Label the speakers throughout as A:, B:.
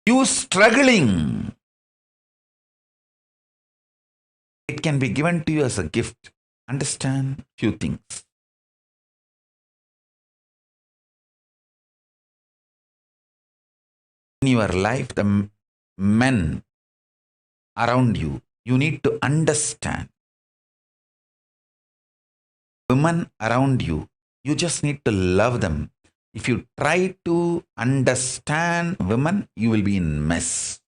A: you struggling, it can be given to you as a gift. Understand few things. In your life, the men around you, you need to understand. Women around you, you just need to love them. If you try to understand women, you will be in mess.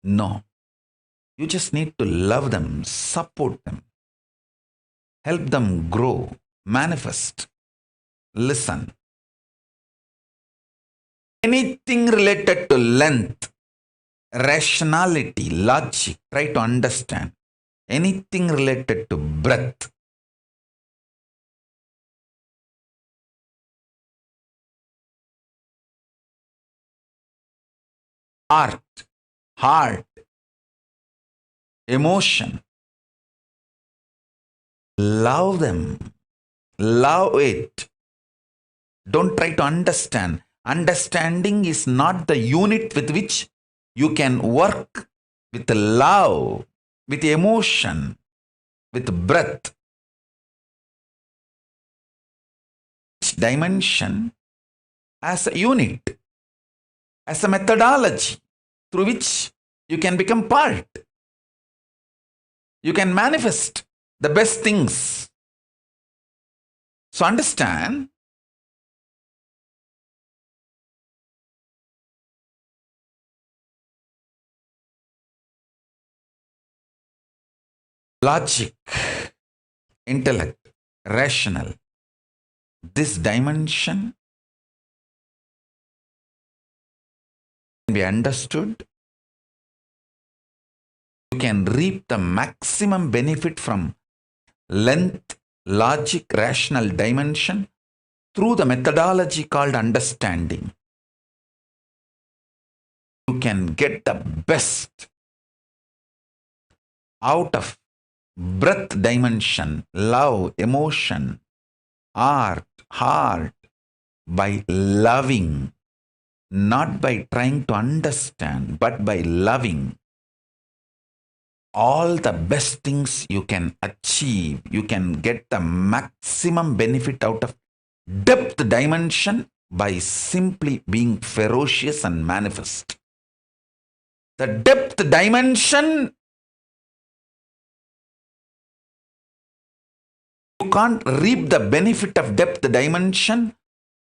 A: No. You just need to love them, support them, help them grow, manifest, listen. Anything related to length, rationality, logic, try to understand. Anything related to breath, art, heart, emotion. Love them. Love it. Don't try to understand. Understanding is not the unit with which you can work with love, with emotion, with breath. Each dimension as a unit, as a methodology through which you can become part. You can manifest the best things. So understand, logic, intellect, rational, this dimension can be understood. You can reap the maximum benefit from length, logic, rational dimension through the methodology called understanding. You can get the best out of breath dimension, love, emotion, art, heart, by loving, not by trying to understand, but by loving. All the best things you can achieve, you can get the maximum benefit out of depth dimension by simply being ferocious and manifest. The depth dimension, you can't reap the benefit of depth dimension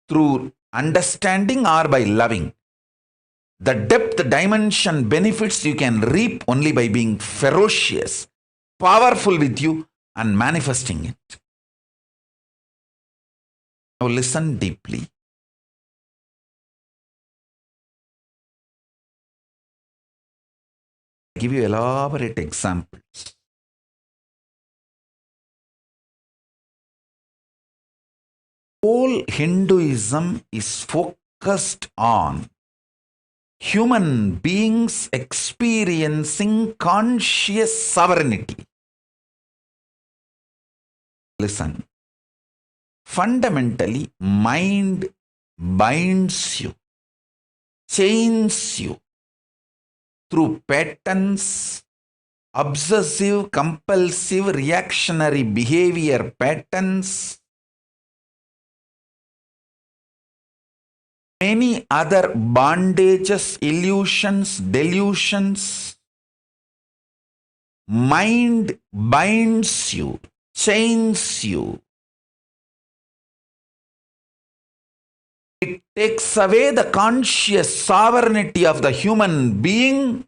A: through understanding or by loving. The depth dimension benefits you can reap only by being ferocious, powerful with you and manifesting it. Now listen deeply. I'll give you elaborate examples. Whole Hinduism is focused on human beings experiencing conscious sovereignty. Listen. Fundamentally, mind binds you, chains you through patterns, obsessive, compulsive, reactionary behavior patterns, many other bondages, illusions, delusions. Mind binds you, chains you. It takes away the conscious sovereignty of the human being,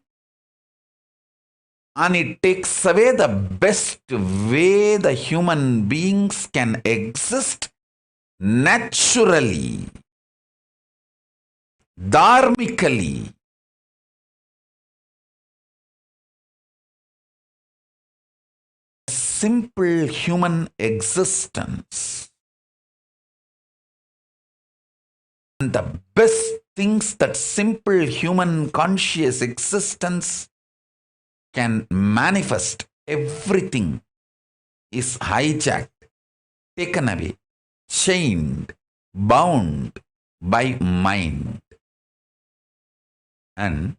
A: and it takes away the best way the human beings can exist naturally, dharmically. Simple human existence. And the best things that simple human conscious existence can manifest, everything is hijacked, taken away, chained, bound by mind. And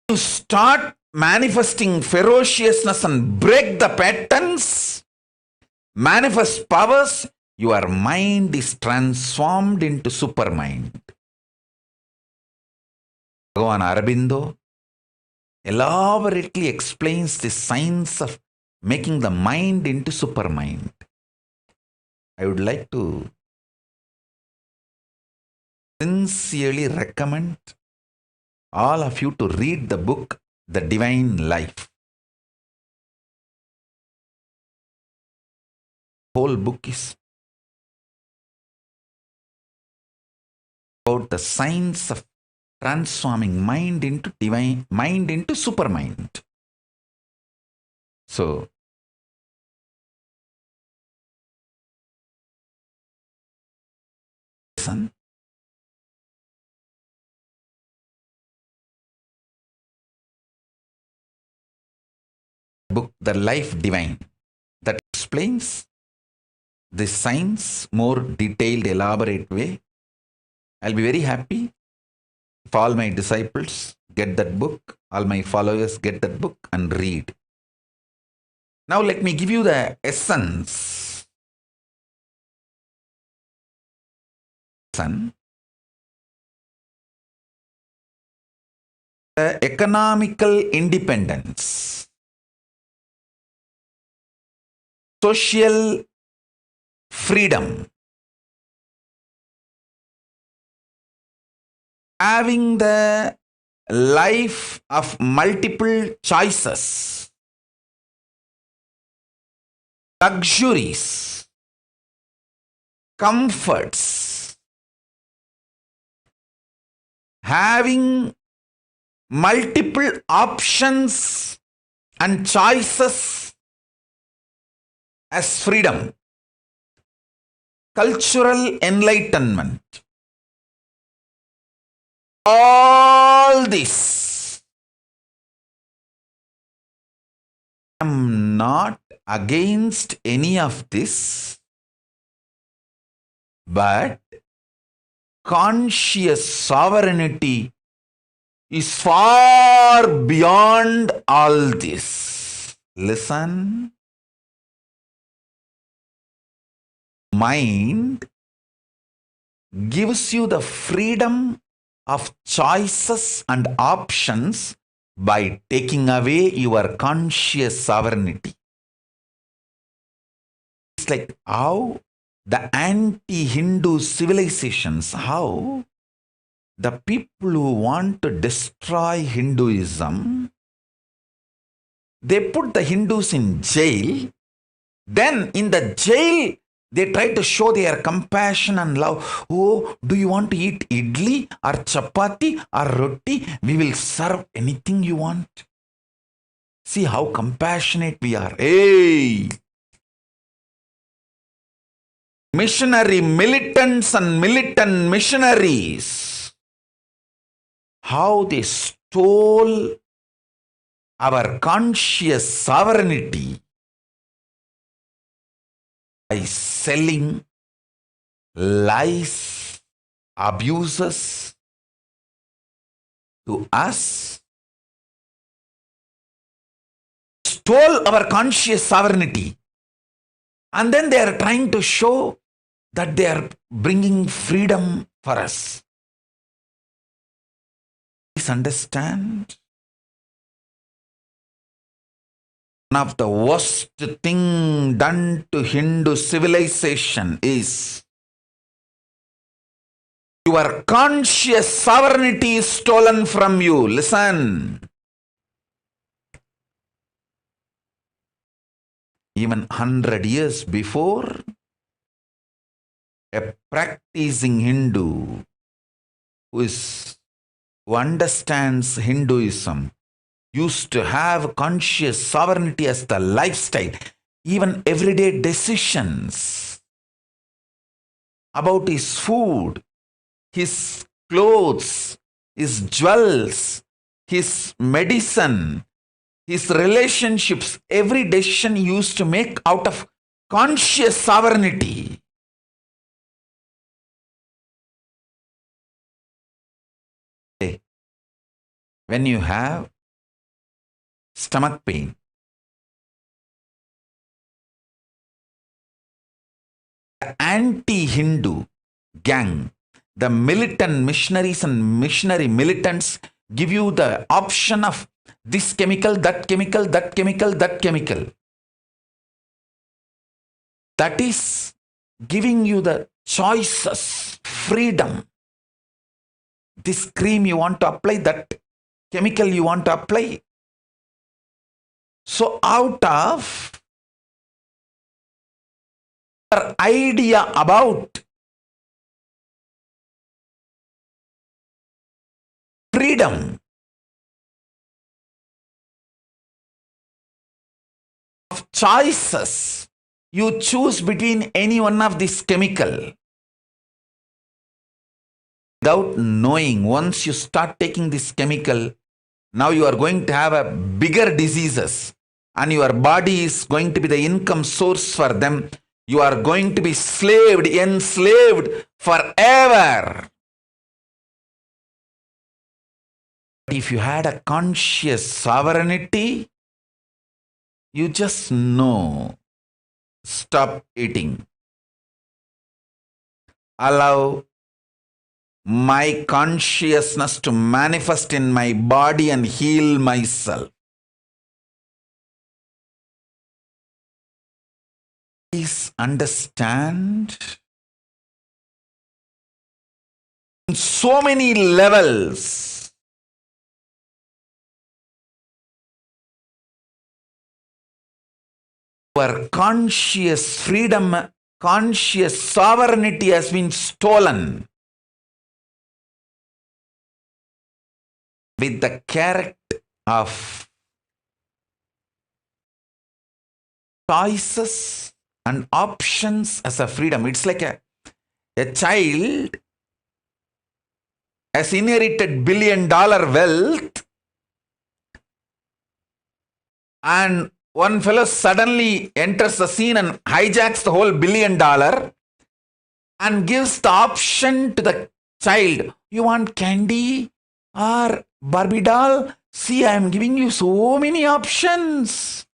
A: you start manifesting ferociousness and break the patterns, manifest powers, your mind is transformed into supermind. Bhagavan Aurobindo elaborately explains the science of making the mind into supermind. I would like to sincerely recommend all of you to read the book, The Divine Life. Whole book is about the science of transforming mind into supermind. So, listen. Book, The Life Divine, that explains this science more detailed, elaborate way. I'll be very happy if all my disciples get that book, all my followers get that book and read. Now let me give you the essence. The economical independence, social freedom, having the life of multiple choices, luxuries, comforts, having multiple options and choices as freedom, cultural enlightenment. All this, I am not against any of this, but conscious sovereignty is far beyond all this. Listen. Mind gives you the freedom of choices and options by taking away your conscious sovereignty. It's like how the anti-Hindu civilizations, how the people who want to destroy Hinduism, they put the Hindus in jail. Then in the jail, they try to show their compassion and love. Oh, do you want to eat idli or chapati or roti? We will serve anything you want. See how compassionate we are. Hey! Missionary militants and militant missionaries, how they stole our conscious sovereignty by selling lies, abuses to us, stole our conscious sovereignty, and then they are trying to show that they are bringing freedom for us. Please understand. One of the worst thing done to Hindu civilization is your conscious sovereignty is stolen from you. Listen. Even 100 years before, a practicing Hindu who understands Hinduism used to have conscious sovereignty as the lifestyle, even everyday decisions about his food, his clothes, his jewels, his medicine, his relationships, every decision he used to make out of conscious sovereignty. when you have stomach pain. The anti-Hindu gang, the militant missionaries and missionary militants give you the option of this chemical, that chemical, that chemical, that chemical. That is giving you the choices, freedom. This cream you want to apply, that chemical you want to apply. So out of our idea about freedom of choices, you choose between any one of these chemical. Without knowing, once you start taking this chemical, now you are going to have a bigger diseases and your body is going to be the income source for them. You are going to be enslaved forever. If you had a conscious sovereignty, you just know, stop eating. Allow my consciousness to manifest in my body and heal myself. Please understand, in so many levels, our conscious freedom, conscious sovereignty has been stolen. With the character of choices and options as a freedom. It's like a child has inherited $1 billion wealth, and one fellow suddenly enters the scene and hijacks the whole $1 billion and gives the option to the child. You want candy or Barbie doll? See, I am giving you so many options.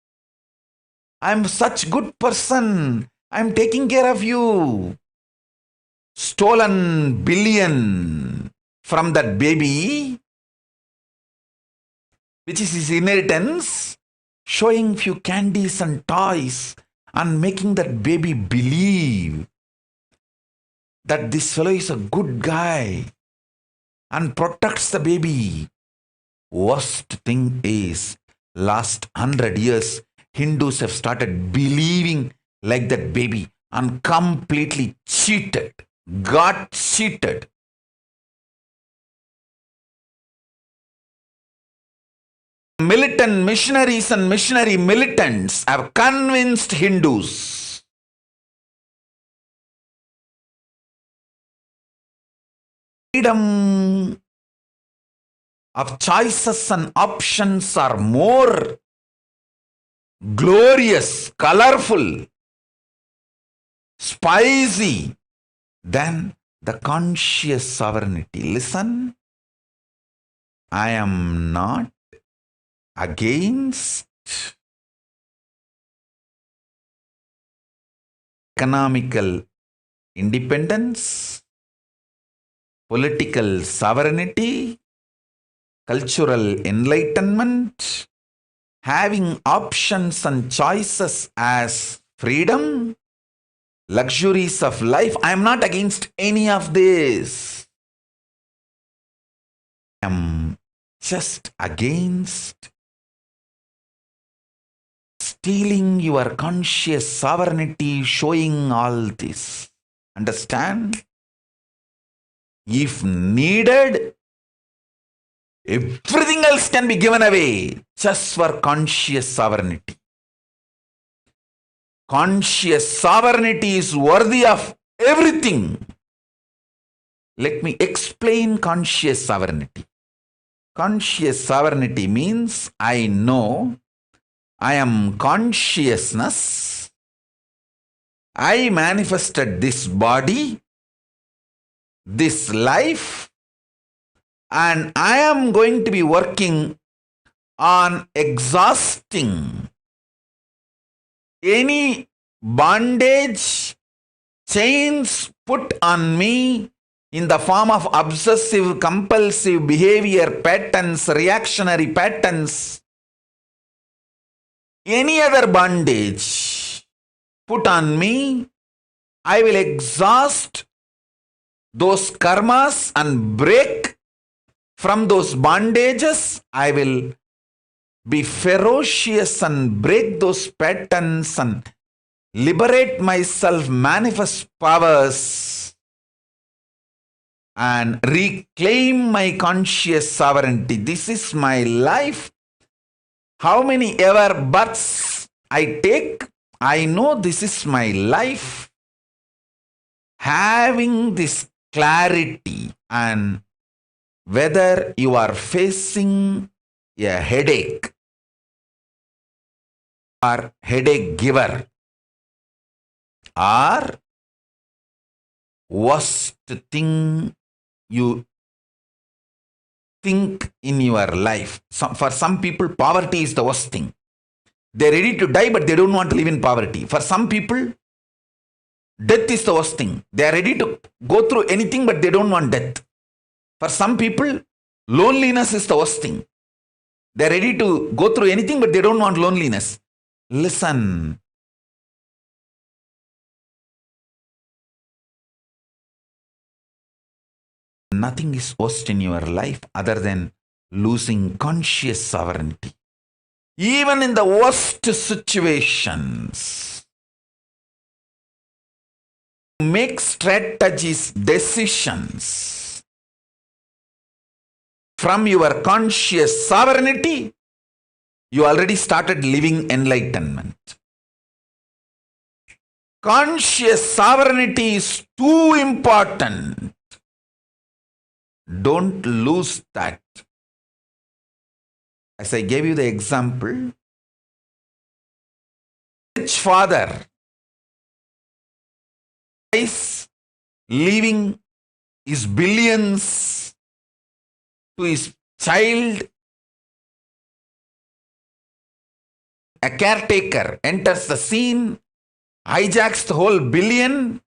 A: I am such good person. I am taking care of you. Stolen $1 billion from that baby, which is his inheritance, showing few candies and toys and making that baby believe that this fellow is a good guy and protects the baby. Worst thing is, last 100 years, Hindus have started believing like that baby and completely cheated, got cheated. Militant missionaries and missionary militants have convinced Hindus freedom of choices and options are more glorious, colorful, spicy than the conscious sovereignty. Listen, I am not against economical independence, political sovereignty, cultural enlightenment, having options and choices as freedom, luxuries of life. I am not against any of this. I am just against stealing your conscious sovereignty, showing all this. Understand? If needed, everything else can be given away just for conscious sovereignty. Conscious sovereignty is worthy of everything. Let me explain conscious sovereignty. Conscious sovereignty means I know I am consciousness. I manifested this body, this life, And I am going to be working on exhausting any bondage, chains put on me in the form of obsessive, compulsive behavior patterns, reactionary patterns, any other bondage put on me, I will exhaust those karmas and break from those bondages. I will be ferocious and break those patterns and liberate myself, manifest powers, and reclaim my conscious sovereignty. This is my life. How many ever births I take, I know this is my life. Having this clarity, and whether you are facing a headache or headache giver or worst thing you think in your life. For some people, poverty is the worst thing. They're ready to die, but they don't want to live in poverty. For some people, death is the worst thing. They are ready to go through anything, but they don't want death. For some people, loneliness is the worst thing. They're ready to go through anything, but they don't want loneliness. Listen. Nothing is worst in your life other than losing conscious sovereignty. Even in the worst situations, make strategies, decisions from your conscious sovereignty, you already started living enlightenment. Conscious sovereignty is too important. Don't lose that. As I gave you the example, rich father is leaving his billions to his child. A caretaker enters the scene, hijacks the whole billion,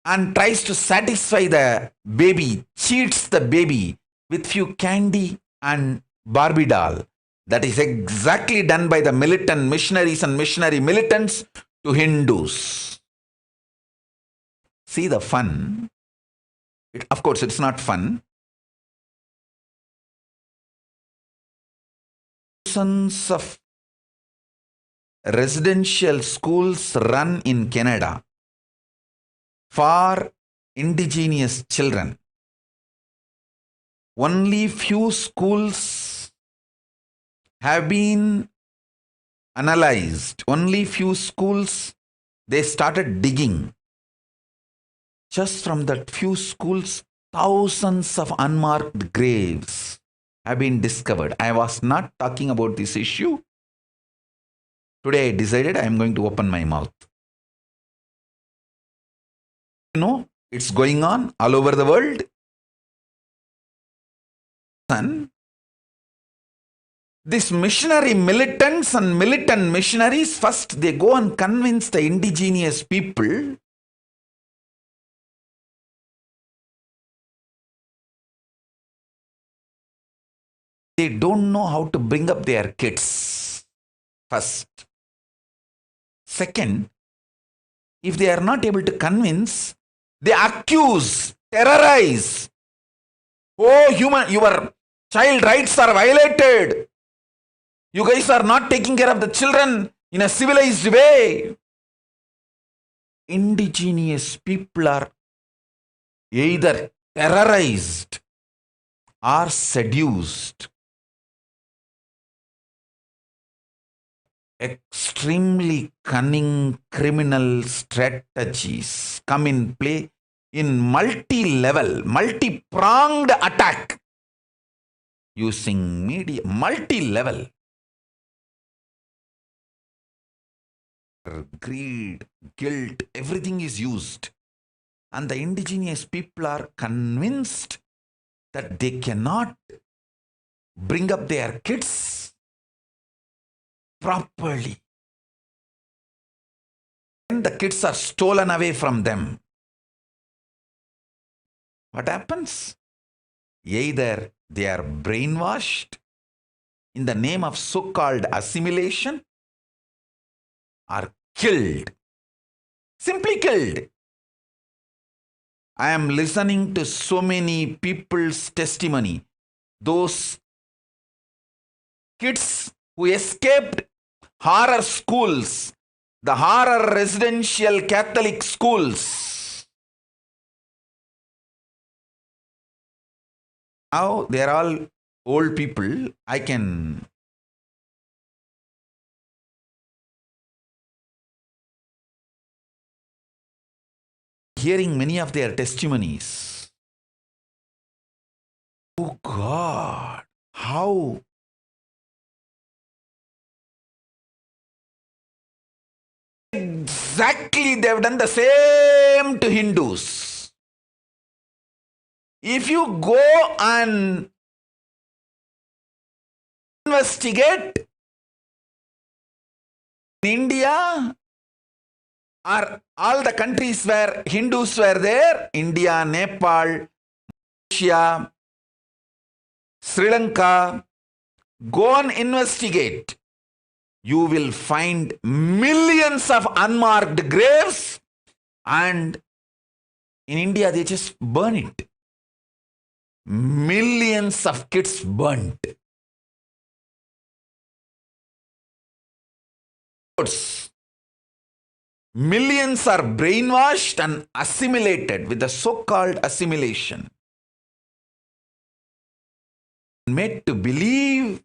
A: and tries to satisfy the baby, cheats the baby with few candy and Barbie doll. That is exactly done by the militant missionaries and missionary militants to Hindus. See the fun? Of course, it's not fun. Thousands of residential schools run in Canada for indigenous children. Only few schools have been analyzed. Only few schools, they started digging. Just from that few schools, thousands of unmarked graves have been discovered. I was not talking about this issue. Today I decided I am going to open my mouth. You know, it's going on all over the world. And these missionary militants and militant missionaries, first they go and convince the indigenous people they don't know how to bring up their kids. First. Second, if they are not able to convince, they accuse, terrorize. Oh, your child rights are violated. You guys are not taking care of the children in a civilized way. Indigenous people are either terrorized or seduced. Extremely cunning criminal strategies come in play in multi-level, multi-pronged attack using media, multi-level. Greed, guilt, everything is used. And the indigenous people are convinced that they cannot bring up their kids properly. When the kids are stolen away from them, what happens? Either they are brainwashed in the name of so-called assimilation or killed. Simply killed. I am listening to so many people's testimony. Those kids who escaped horror schools, the horror residential Catholic schools. Now they are all old people. I can hearing many of their testimonies. Oh God, how exactly they've done the same to Hindus. If you go and investigate in India or all the countries where Hindus were there, India, Nepal, Malaysia, Sri Lanka, go and investigate. You will find millions of unmarked graves, and in India they just burn it. Millions of kids burnt. Millions are brainwashed and assimilated with the so-called assimilation. Made to believe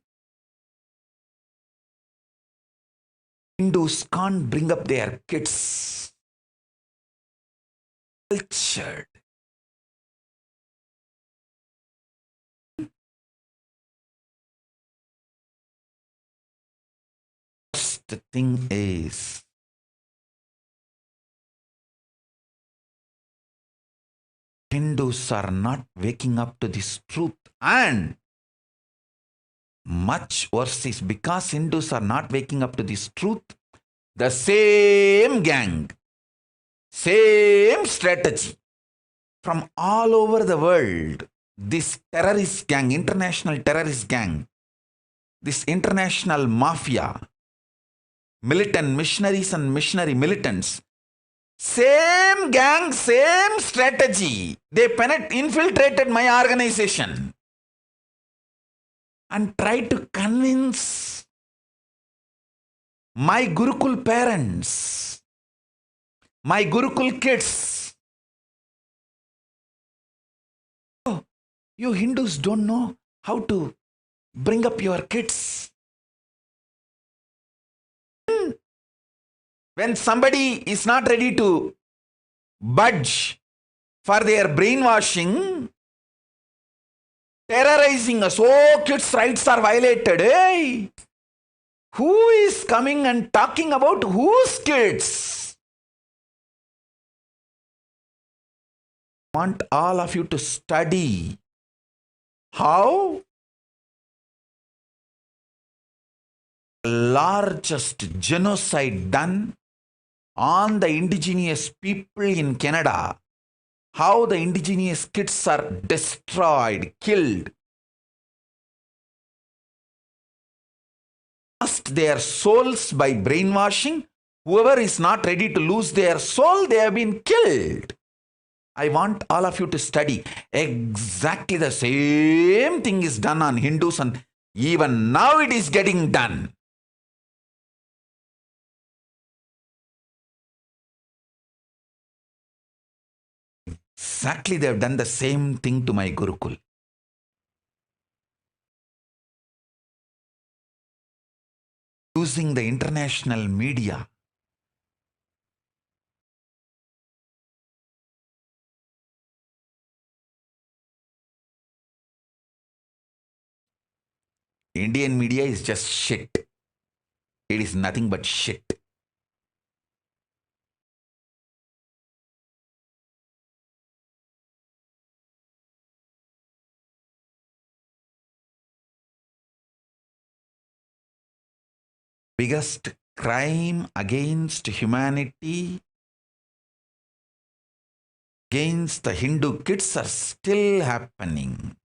A: Hindus can't bring up their kids. Cultured. The thing is, Hindus are not waking up to this truth, and much worse is because Hindus are not waking up to this truth, the same gang, same strategy from all over the world, this terrorist gang, international terrorist gang, this international mafia, militant missionaries and missionary militants, same gang, same strategy. They infiltrated my organization and tried to convince my Gurukul parents, my Gurukul kids. Oh, you Hindus don't know how to bring up your kids. When somebody is not ready to budge for their brainwashing, terrorizing us, oh, kids' rights are violated. Hey, who is coming and talking about whose kids? I want all of you to study how the largest genocide done on the indigenous people in Canada, how the indigenous kids are destroyed, killed, lost their souls by brainwashing. Whoever is not ready to lose their soul, they have been killed. I want all of you to study. Exactly the same thing is done on Hindus, and even now it is getting done. Exactly, they have done the same thing to my Gurukul. Using the international media. Indian media is just shit. It is nothing but shit. Biggest crime against humanity, against the Hindu kids are still happening.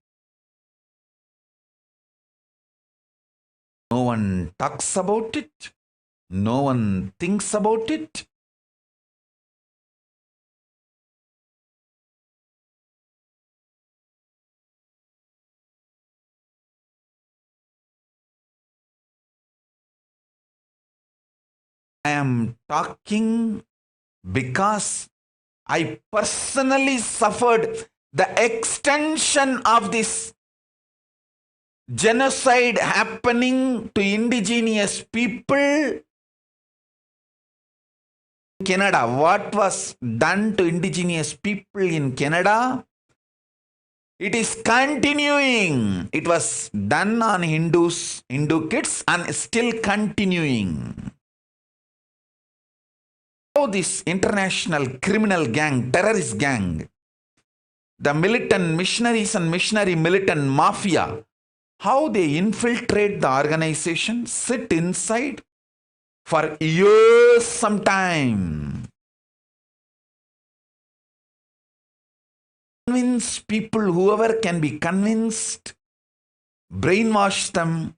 A: No one talks about it. No one thinks about it. I am talking because I personally suffered the extension of this genocide happening to indigenous people in Canada. What was done to indigenous people in Canada? It is continuing. It was done on Hindu kids and still continuing. How this international criminal gang, terrorist gang, the militant missionaries and missionary militant mafia, how they infiltrate the organization, sit inside for years sometime. Convince people, whoever can be convinced, brainwash them.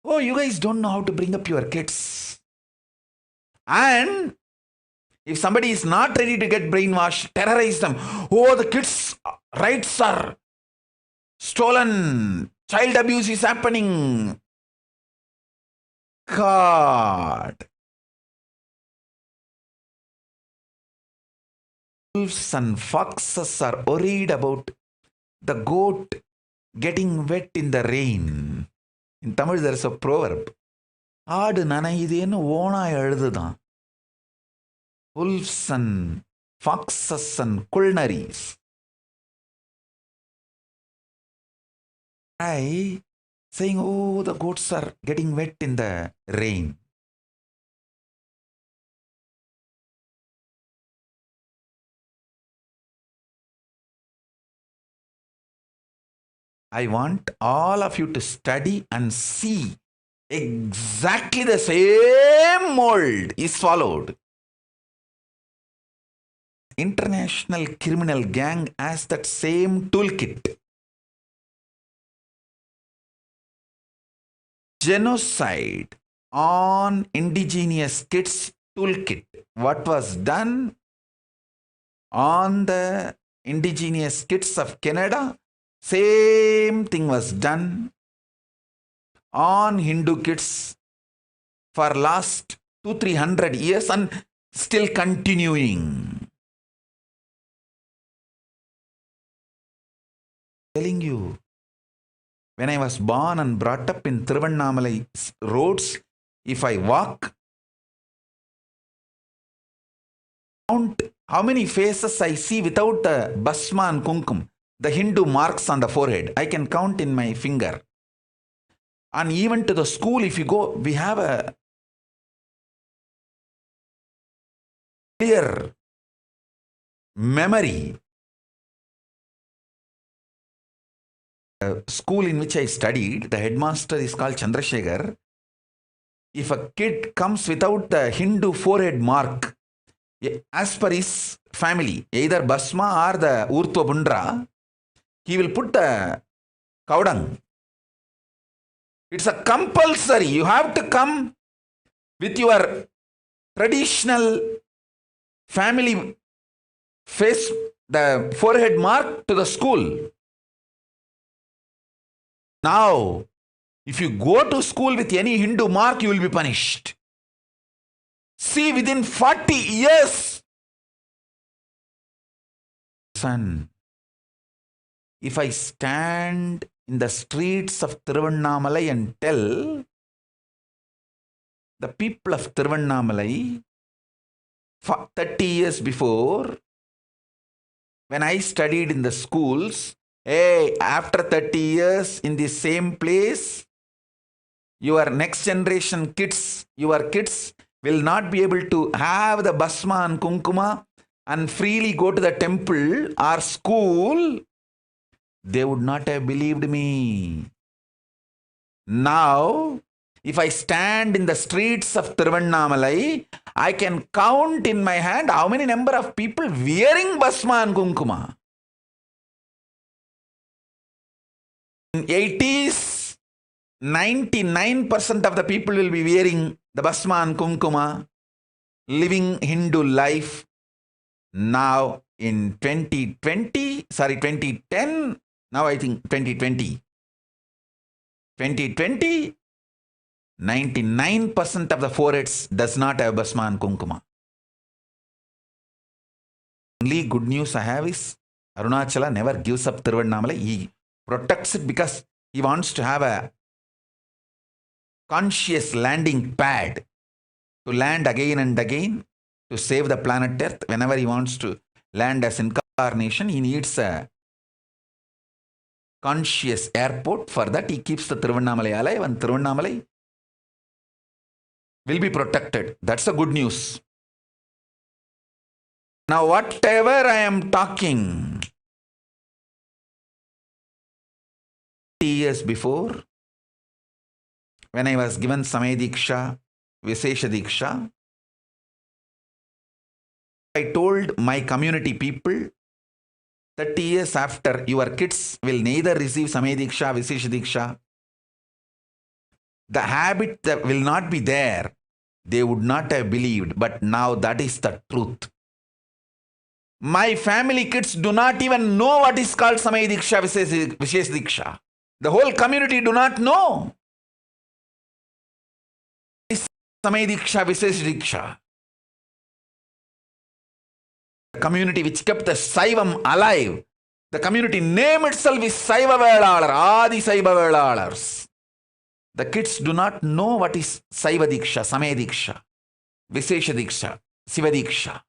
A: Oh, you guys don't know how to bring up your kids. And if somebody is not ready to get brainwashed, terrorize them. Oh, the kids' rights are stolen. Child abuse is happening. God. Wolves and foxes are worried about the goat getting wet in the rain. In Tamil, there is a proverb. ஆடு நனையுதேன்னு ஓனாய் அழுதுதான். Wolves and foxes and culnaries. Saying, oh, the goats are getting wet in the rain. I want all of you to study and see exactly the same mold is followed. International criminal gang has that same toolkit. Genocide on indigenous kids toolkit. What was done on the indigenous kids of Canada? Same thing was done on Hindu kids for last 200-300 years and still continuing. Telling you, when I was born and brought up in Thiruvannamalai roads, if I walk, count how many faces I see without the basma and kunkum, the Hindu marks on the forehead. I can count in my finger. And even to the school, if you go, we have a clear memory. School in which I studied, the headmaster is called Chandrasekhar. If a kid comes without the Hindu forehead mark, as per his family, either Basma or the Urtva Bundra, he will put the Kaudang. It's a compulsory. You have to come with your traditional family face, the forehead mark to the school. Now, if you go to school with any Hindu mark, you will be punished. See, within 40 years, son, if I stand in the streets of Thiruvannamalai and tell the people of Thiruvannamalai, 30 years before, when I studied in the schools, hey, after 30 years in the same place, your next generation kids, your kids will not be able to have the basma and kunkuma and freely go to the temple or school. They would not have believed me. Now, If I stand in the streets of Tiruvannamalai, I can count in my hand how many number of people wearing Bhasma and Kumkuma. In 80s, 99% of the people will be wearing the Bhasma and Kumkuma, living Hindu life. Now in 2010, now I think 2020, 99% of the foreheads does not have Bhasma and Kumkuma. Only good news I have is Arunachala never gives up Tiruvannamalai. He protects it because he wants to have a conscious landing pad to land again and again to save the planet Earth. Whenever he wants to land as incarnation, he needs a conscious airport. For that, he keeps the Tiruvannamalai alive, and Tiruvannamalai will be protected. That's the good news. Now, whatever I am talking, 30 years before, when I was given Samay Diksha, Vishesha Diksha, I told my community people, 30 years after, your kids will neither receive Samay Diksha, Vishesha Diksha. The habit that will not be there. They would not have believed, but now that is the truth. My family kids do not even know what is called Samay Diksha, Vishesh Diksha. The whole community do not know. Samay Diksha, Vishesh Diksha. The community which kept the Saivam alive. The community name itself is Saiva Velalar, Adi Saiva Velalars. The kids do not know what is Saiva Diksha, Samay Diksha, Vishesha Diksha, Siva Diksha.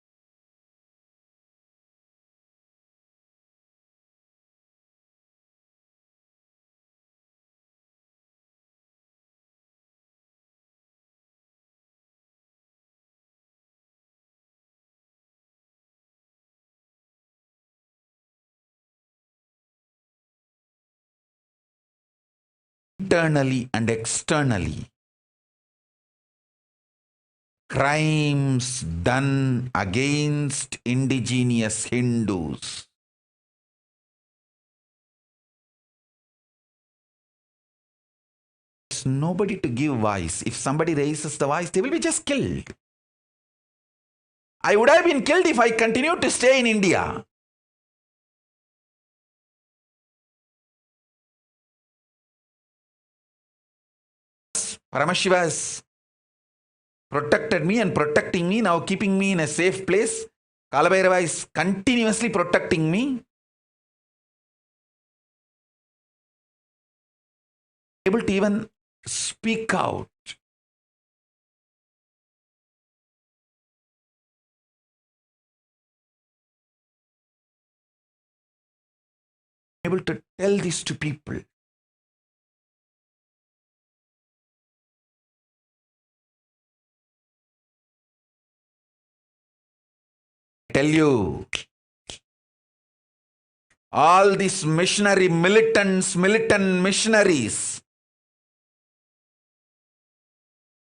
A: Internally and externally, crimes done against indigenous Hindus. There's nobody to give voice. If somebody raises the voice, they will be just killed. I would have been killed if I continued to stay in India. Paramashiva has protected me and protecting me, now keeping me in a safe place. Kalabhairava is continuously protecting me. Able to even speak out. Able to tell this to people. Tell you, all these missionary militant missionaries,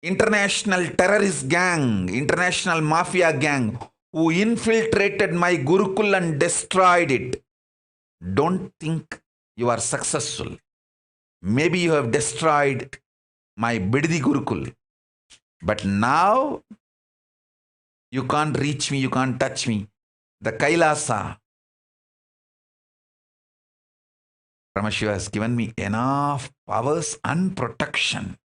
A: international terrorist gang, international mafia gang, who infiltrated my Gurukul and destroyed it, don't think you are successful. Maybe you have destroyed my Bididi Gurukul, but now you can't reach me, you can't touch me. The Kailasa. Paramashiva has given me enough powers and protection.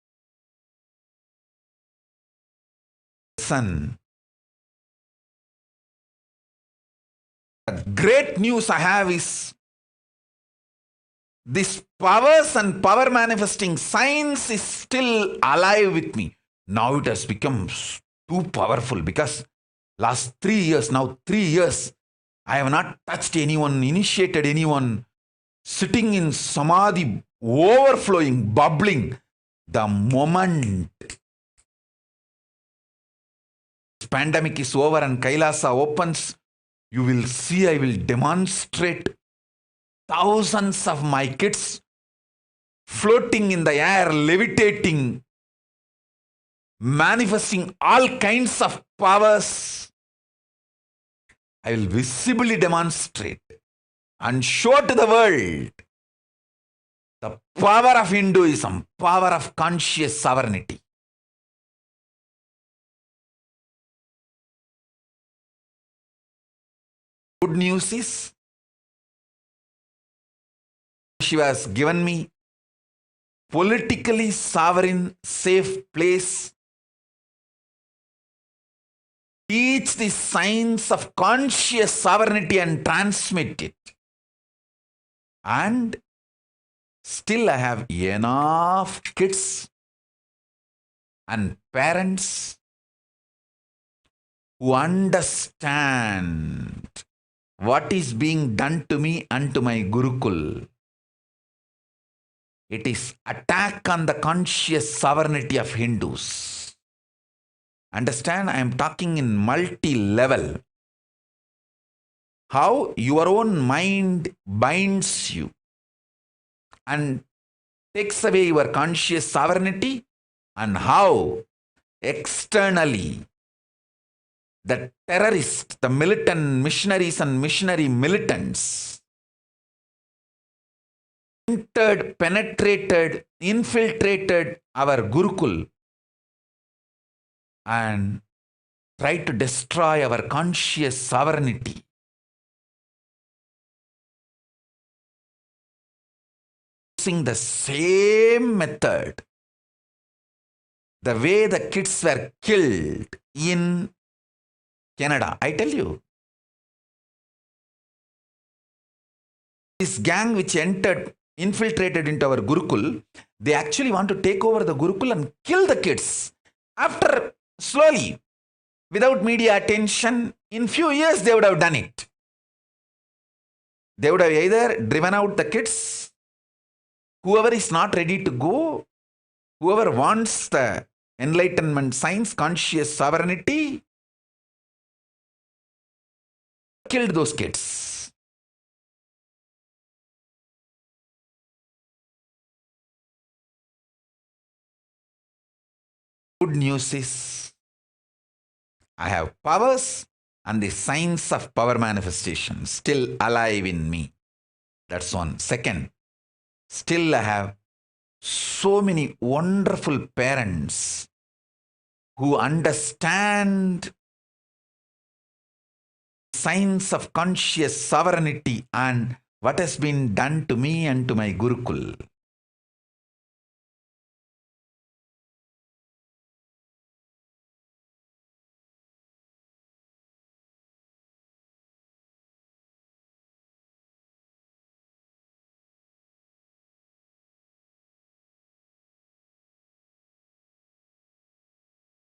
A: Son, the great news I have is this powers and power manifesting science is still alive with me. Now it has become too powerful because last 3 years, now 3 years, I have not touched anyone, initiated anyone, sitting in samadhi, overflowing, bubbling. The moment this pandemic is over and Kailasa opens, you will see I will demonstrate thousands of my kids floating in the air, levitating manifesting all kinds of powers. I will visibly demonstrate and show to the world the power of Hinduism, power of conscious sovereignty. Good news is, Shiva has given me politically sovereign, safe place. Teach the science of conscious sovereignty and transmit it. And still I have enough kids and parents who understand what is being done to me and to my Gurukul. It is attack on the conscious sovereignty of Hindus. Understand, I am talking in multi-level. How your own mind binds you and takes away your conscious sovereignty, and how externally the terrorists, the militant missionaries and missionary militants entered, penetrated, infiltrated our Gurukul and tried to destroy our conscious sovereignty. Using the same method, the way the kids were killed in Canada. I tell you, this gang which infiltrated into our Gurukul, they actually want to take over the Gurukul and kill the kids. After slowly, without media attention, in few years they would have done it. They would have either driven out the kids, whoever is not ready to go, whoever wants the enlightenment science, conscious sovereignty, killed those kids. Good news is, I have powers and the science of power manifestation still alive in me. That's one. Second, still I have so many wonderful parents who understand science of conscious sovereignty and what has been done to me and to my Gurukul.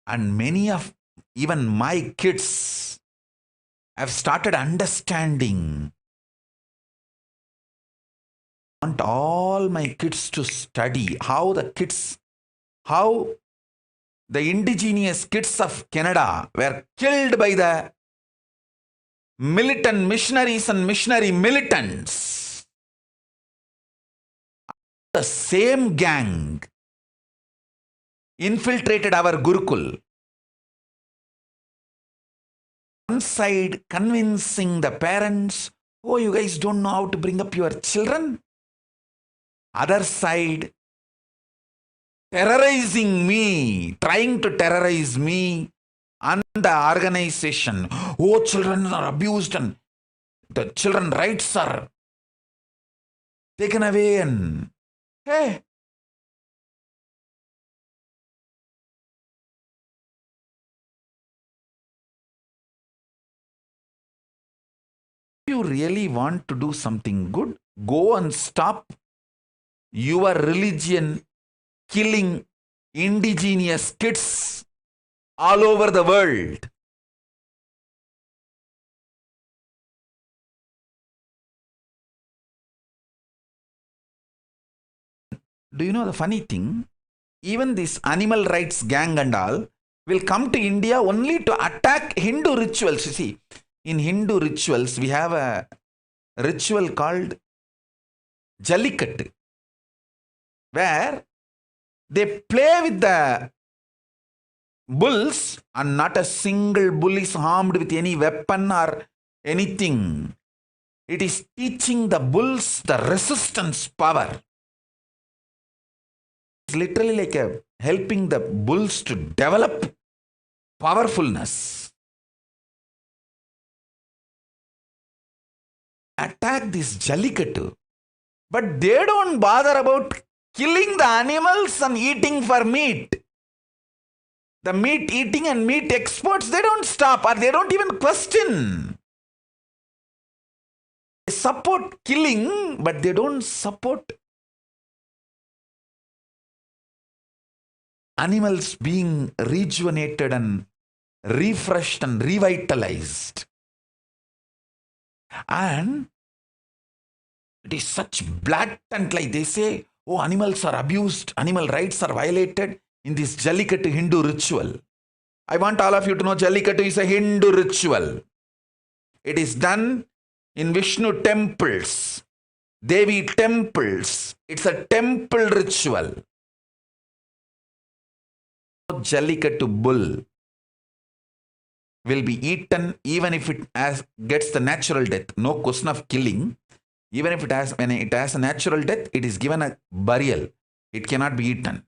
A: And many of even my kids have started understanding. I want all my kids to study how the indigenous kids of Canada were killed by the militant missionaries and missionary militants. The same gang infiltrated our Gurukul. One side convincing the parents, oh, you guys don't know how to bring up your children. Other side terrorizing me, trying to terrorize me and the organization. Oh, children are abused and the children rights are taken away, and hey, if you really want to do something good, go and stop your religion killing indigenous kids all over the world. Do you know the funny thing? Even this animal rights gang and all will come to India only to attack Hindu rituals. You see, in Hindu rituals, we have a ritual called Jallikattu, where they play with the bulls, and not a single bull is armed with any weapon or anything. It is teaching the bulls the resistance power. It's literally like helping the bulls to develop powerfulness. Attack this Jallikattu, but they don't bother about killing the animals and eating for meat. The meat eating and meat experts, they don't stop, or they don't even question. They support killing, but they don't support animals being rejuvenated and refreshed and revitalized. And it is such blatant, like they say, oh, animals are abused, animal rights are violated in this Jallikattu Hindu ritual. I want all of you to know Jallikattu is a Hindu ritual. It is done in Vishnu temples, Devi temples. It's a temple ritual. Jallikattu bull will be eaten even if it gets the natural death. No question of killing. Even if when it has a natural death, it is given a burial. It cannot be eaten.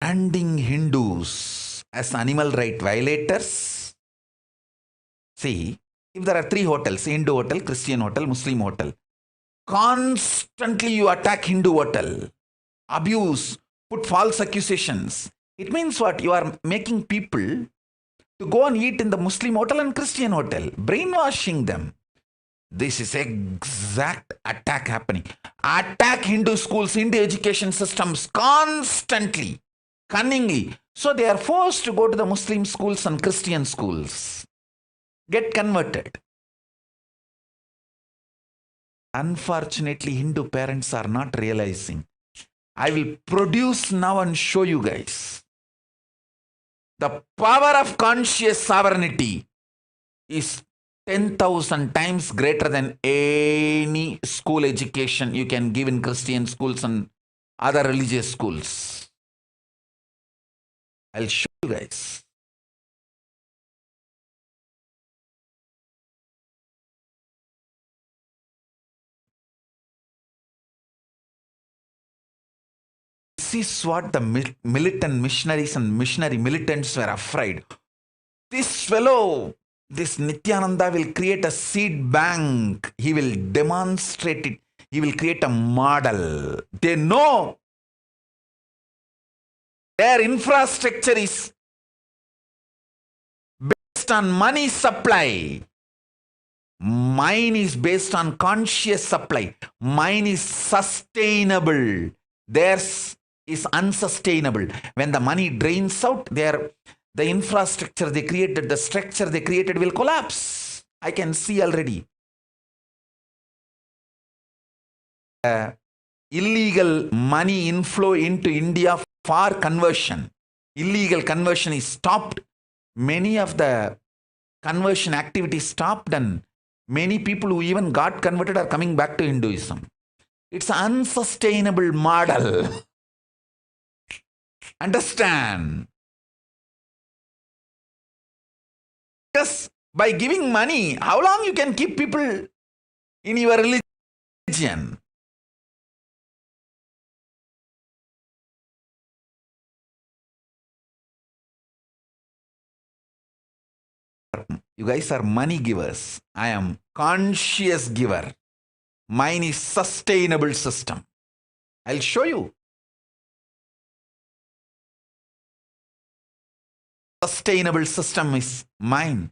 A: Branding Hindus as animal right violators. See, if there are 3 hotels, Hindu hotel, Christian hotel, Muslim hotel, constantly you attack Hindu hotel, abuse, put false accusations. It means what? You are making people to go and eat in the Muslim hotel and Christian hotel, brainwashing them. This is exact attack happening. Attack Hindu schools, Hindu education systems constantly, cunningly. So they are forced to go to the Muslim schools and Christian schools. Get converted. Unfortunately, Hindu parents are not realizing. I will produce now and show you guys. The power of conscious sovereignty is 10,000 times greater than any school education you can give in Christian schools and other religious schools. I'll show you guys. This is what the militant missionaries and missionary militants were afraid. This fellow, this Nithyananda, will create a seed bank. He will demonstrate it. He will create a model. They know their infrastructure is based on money supply. Mine is based on conscious supply. Mine is sustainable. Theirs is unsustainable. When the money drains out, the infrastructure they created, the structure they created will collapse. I can see already. Illegal money inflow into India for conversion. Illegal conversion is stopped. Many of the conversion activities stopped, and many people who even got converted are coming back to Hinduism. It's an unsustainable model. Understand? Just by giving money, how long you can keep people in your religion? You guys are money givers. I am conscious giver. Mine is sustainable system. I'll show you. Sustainable system is mine.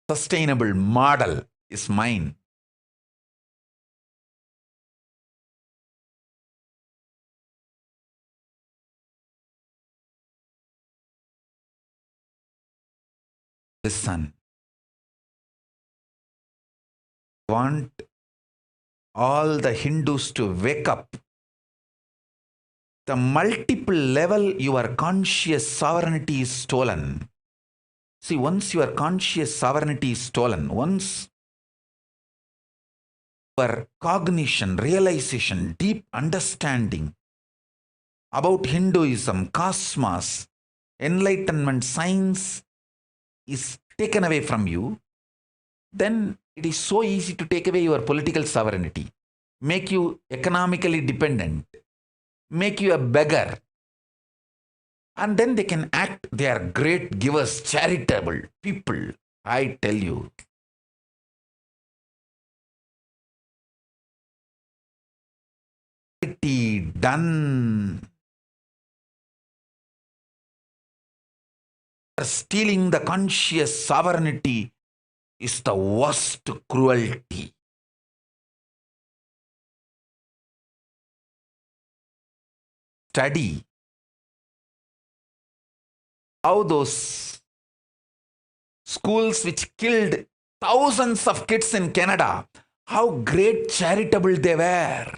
A: Sustainable model is mine. Listen. I want all the Hindus to wake up. the multiple level your conscious sovereignty is stolen. See, once your conscious sovereignty is stolen, once your cognition, realization, deep understanding about Hinduism, cosmos, enlightenment, science is taken away from you, then it is so easy to take away your political sovereignty, make you economically dependent, make you a beggar. And then they can act, they are great givers, charitable people. I tell you. Done. Stealing the conscious sovereignty is the worst cruelty. Study how those schools which killed thousands of kids in Canada, how great charitable they were.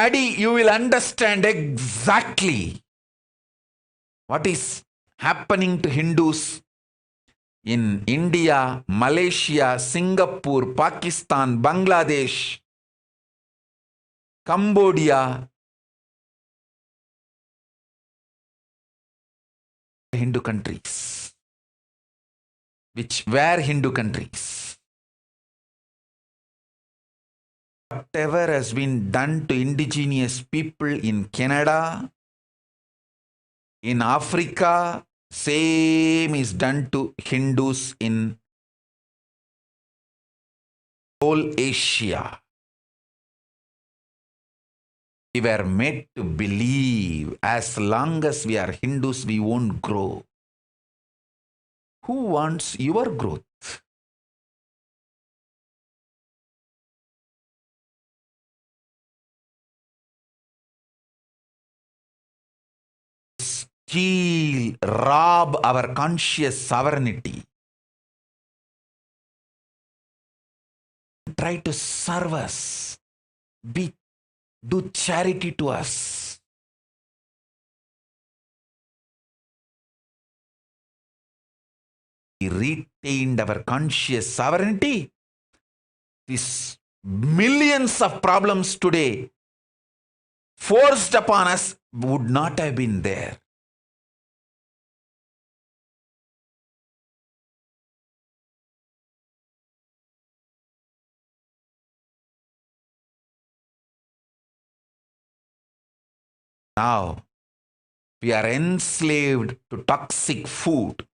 A: Study, you will understand exactly what is happening to Hindus in India, Malaysia, Singapore, Pakistan, Bangladesh, Cambodia, Hindu countries, which were Hindu countries. Whatever has been done to indigenous people in Canada, in Africa, same is done to Hindus in whole Asia. We were made to believe as long as we are Hindus, we won't grow. Who wants your growth? Steal, rob our conscious sovereignty. Try to serve us. Do charity to us. We retained our conscious sovereignty. These millions of problems today forced upon us would not have been there. Now, we are enslaved to toxic food.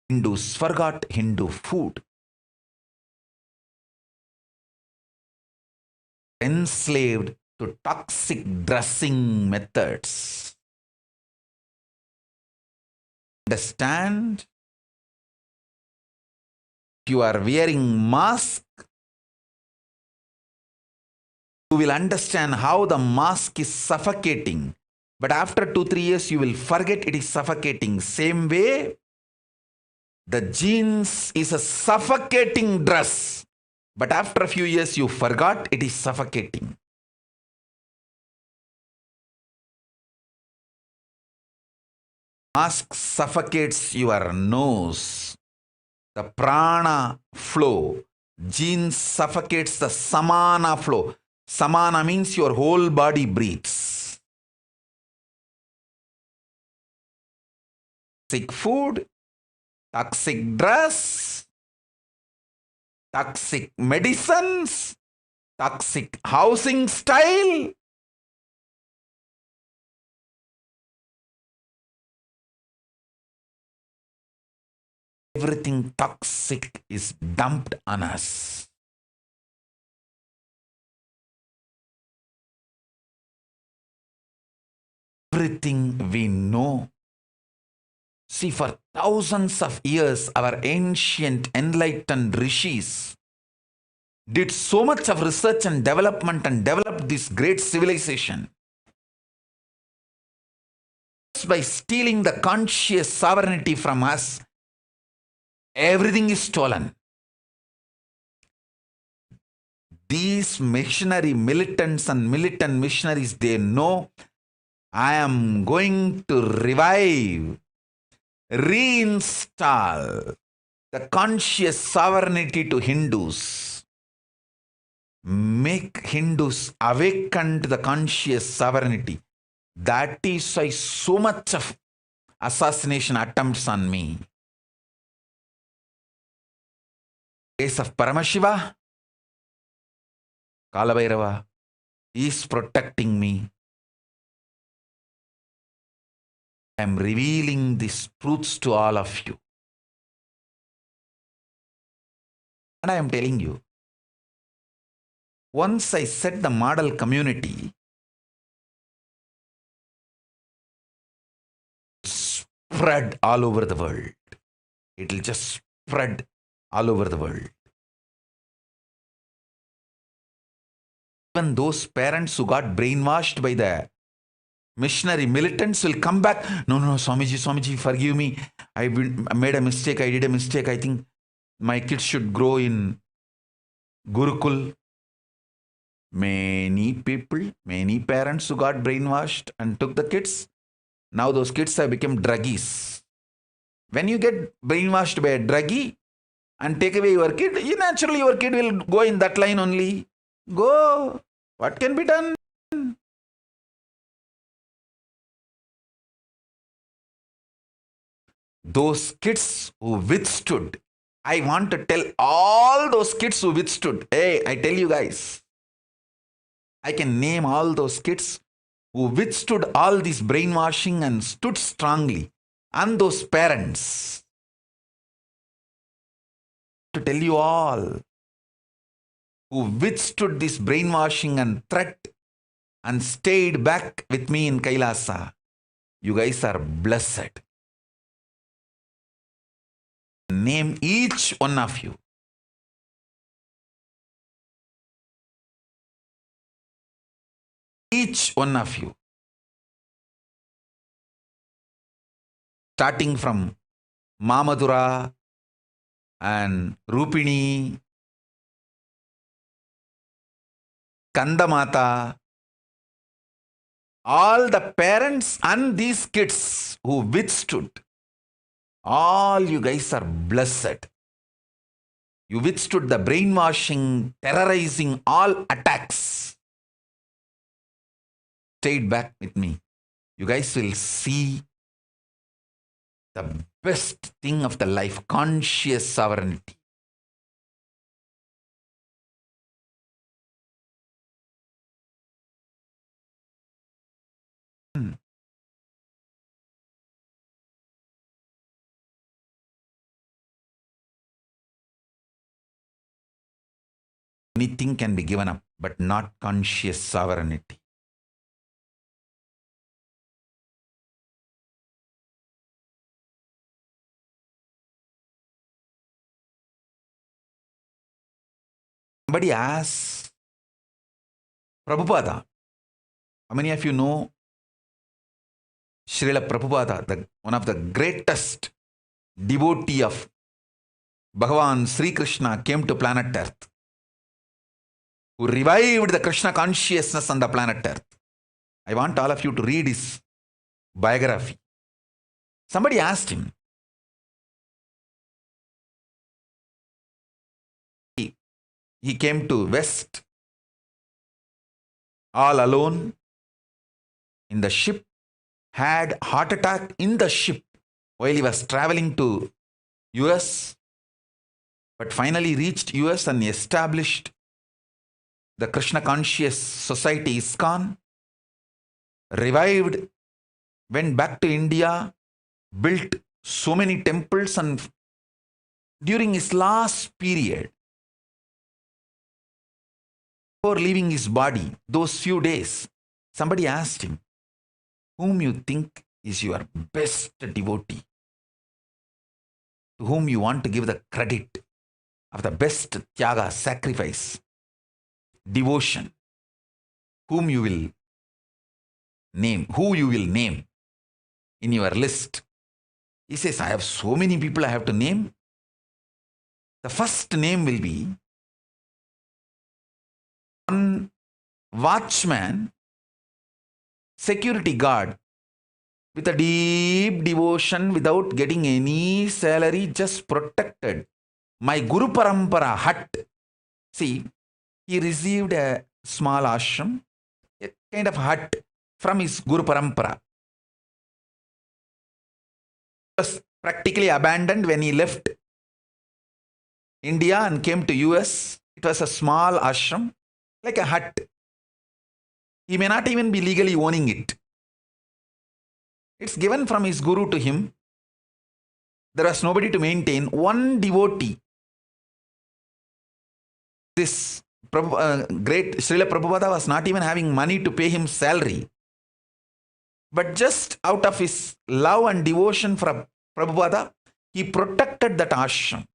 A: Hindus forgot Hindu food. Enslaved to toxic dressing methods. Understand? If you are wearing mask, you will understand how the mask is suffocating. But after 2-3 years, you will forget it is suffocating. Same way, the jeans is a suffocating dress. But after a few years, you forgot it is suffocating. Mask suffocates your nose, the prana flow. Jeans suffocates the samana flow. Samana means your whole body breathes. Toxic food, toxic dress, toxic medicines, toxic housing style. Everything toxic is dumped on us. Everything we know. See, for thousands of years, our ancient enlightened rishis did so much of research and development and developed this great civilization. By stealing the conscious sovereignty from us, everything is stolen. these missionary militants and militant missionaries, they know I am going to revive, reinstall the conscious sovereignty to Hindus. Make Hindus awaken to the conscious sovereignty. That is why so much of assassination attempts on me. Case of Paramashiva, Kalabhairava is protecting me. I am revealing these truths to all of you. And I am telling you, once I set the model community, spread all over the world. It will just spread all over the world. Even those parents who got brainwashed by the missionary militants will come back. No, Swamiji, forgive me. I made a mistake. I did a mistake. I think my kids should grow in Gurukul. Many people, many parents who got brainwashed and took the kids, now those kids have become druggies. When you get brainwashed by a druggie and take away your kid, naturally your kid will go in that line only. Go. What can be done? Those kids who withstood, I want to tell all those kids who withstood. Hey, I tell you guys, I can name all those kids who withstood all this brainwashing and stood strongly. And those parents, to tell you all, who withstood this brainwashing and threat and stayed back with me in Kailasa. You guys are blessed. Name each one of you. Each one of you. Starting from Mamadura and Rupini, Kandamata, all the parents and these kids who withstood, all you guys are blessed. You withstood the brainwashing, terrorizing, all attacks. Stayed back with me. You guys will see the best thing of the life, conscious sovereignty. Anything can be given up, but not conscious sovereignty. Somebody asks, Prabhupada, how many of you know Srila Prabhupada, one of the greatest devotee of Bhagavan Sri Krishna, came to planet Earth, who revived the Krishna consciousness on the planet Earth. I want all of you to read his biography. Somebody asked him, he came to West all alone in the ship, had heart attack in the ship while he was traveling to US, but finally reached US and established the Krishna Conscious Society ISKCON, revived, went back to India, built so many temples, and during his last period, before leaving his body, those few days, somebody asked him, whom you think is your best devotee, to whom you want to give the credit of the best tyaga, sacrifice, devotion, whom you will name, who you will name in your list. He says, I have so many people I have to name. The first name will be One watchman, security guard, with a deep devotion, without getting any salary, just protected my Guru Parampara hut. See, he received a small ashram, a kind of hut from his Guru Parampara. It was practically abandoned when he left India and came to US. It was a small ashram, like a hut. He may not even be legally owning it. It's given from his Guru to him. There was nobody to maintain. One devotee. This great Srila Prabhupada was not even having money to pay him salary. But just out of his love and devotion for Prabhupada, he protected that ashram.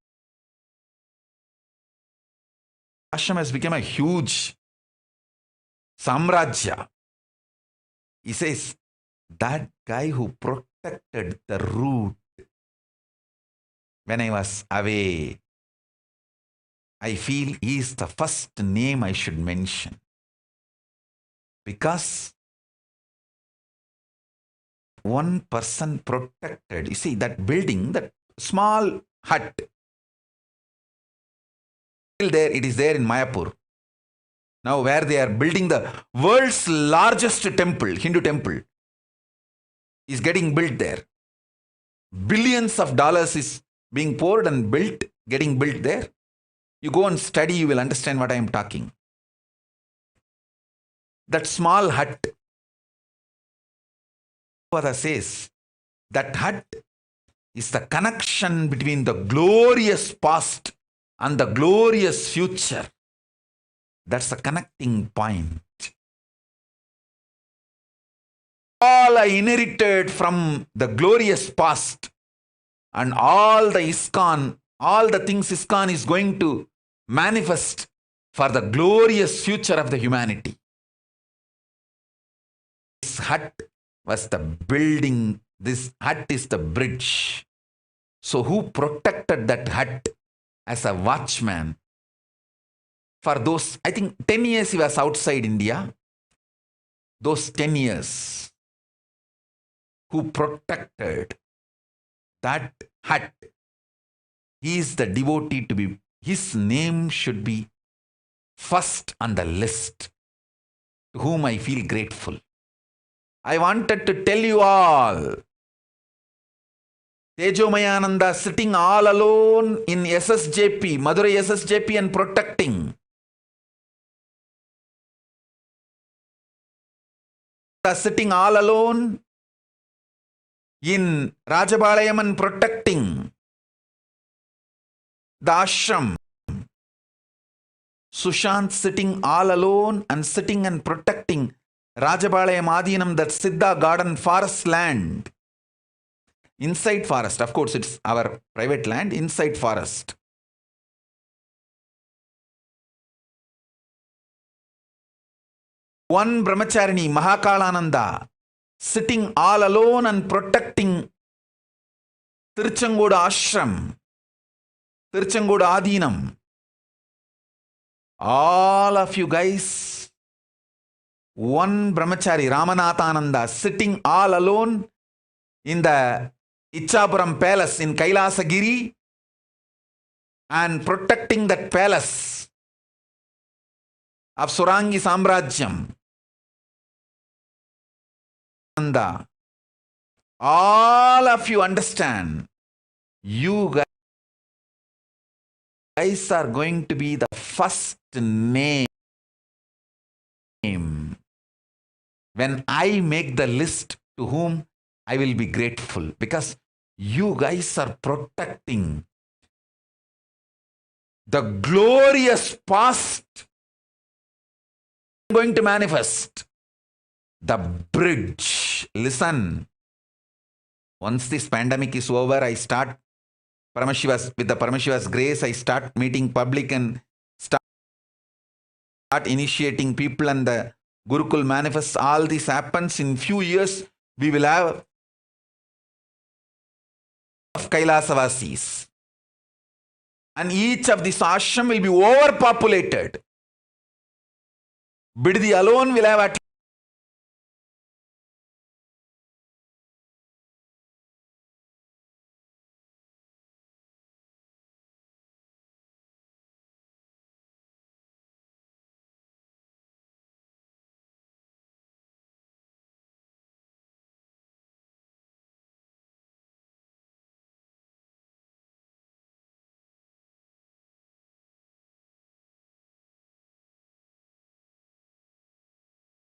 A: Ashram has become a huge samrajya. He says, that guy who protected the root when I was away, I feel he is the first name I should mention. Because one person protected, you see, that building, that small hut, still there, it is there in Mayapur. Now, where they are building the world's largest temple, Hindu temple, is getting built there. Billions of dollars is being poured and built, getting built there. You go and study, you will understand what I am talking. That small hut, Prabhupada says, that hut is the connection between the glorious past and the glorious future. That's the connecting point. All I inherited from the glorious past and all the ISKCON, all the things ISKCON is going to manifest for the glorious future of the humanity. This hut was the building, this hut is the bridge. So who protected that hut as a watchman? For those, I think 10 years he was outside India. Those 10 years, who protected that hut, he is the devotee to be, his name should be first on the list, to whom I feel grateful. I wanted to tell you all, Tejomayananda sitting all alone in SSJP, Madurai SSJP, and protecting. Sitting all alone in Rajabalayam and protecting the ashram. Sushant sitting all alone and sitting and protecting Rajabalayam Adinam, that Siddha garden forest land. Inside forest, of course it's our private land, inside forest. One brahmacharini, Mahakalananda, sitting all alone and protecting Tiruchengoda ashram, Tiruchengoda Adinam. All of you guys, one brahmachari, Ramanathananda, sitting all alone in the Ichapuram palace in Kailasagiri and protecting that palace of Surangi Samrajyam. All of you understand, you guys are going to be the first name when I make the list, to whom I will be grateful, because you guys are protecting the glorious past going to manifest. The bridge. Listen, once this pandemic is over, I start Paramashiva's, with the Paramashiva's grace, I start meeting public and start initiating people, and the Gurukul manifests. All this happens in few years. We will have of Kailasavasis, and each of these ashram will be overpopulated. Biddi alone will have at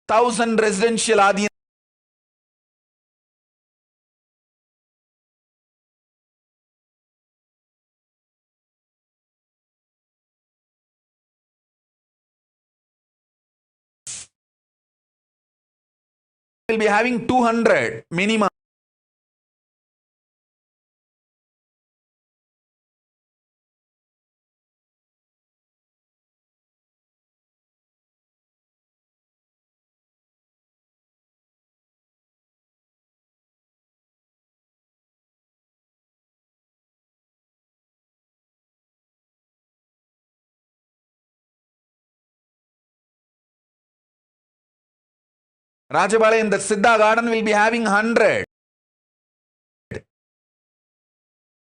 A: thousand residential audience. Will be having 200 minimum. Rajabale in the Siddha garden will be having 100.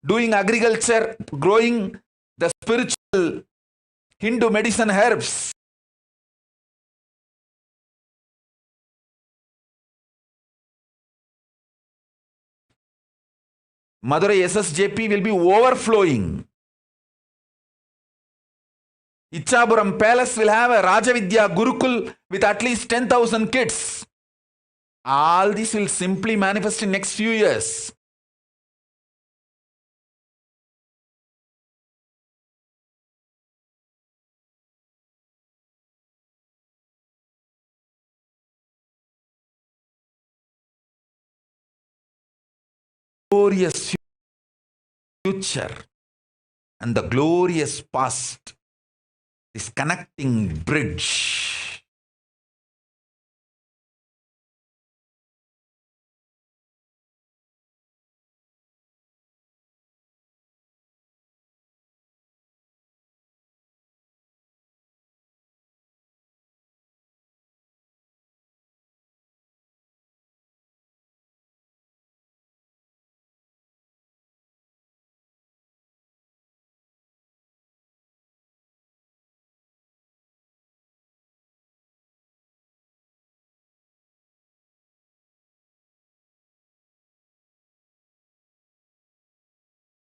A: Doing agriculture, growing the spiritual Hindu medicine herbs. Madurai SSJP will be overflowing. Ichapuram Palace will have a Rajavidya Gurukul with at least 10,000 kids. All this will simply manifest in next few years. Glorious future and the glorious past, this connecting bridge.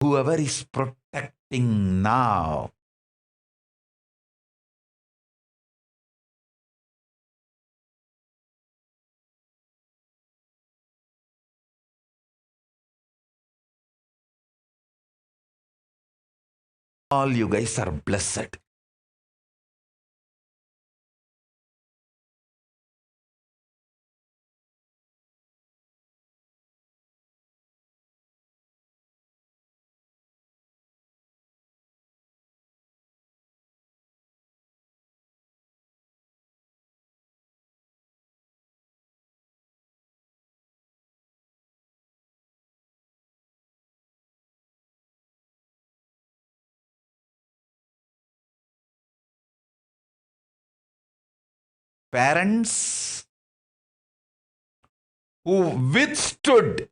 A: Whoever is protecting now, all you guys are blessed. Parents who withstood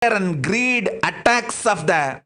A: and greed attacks of the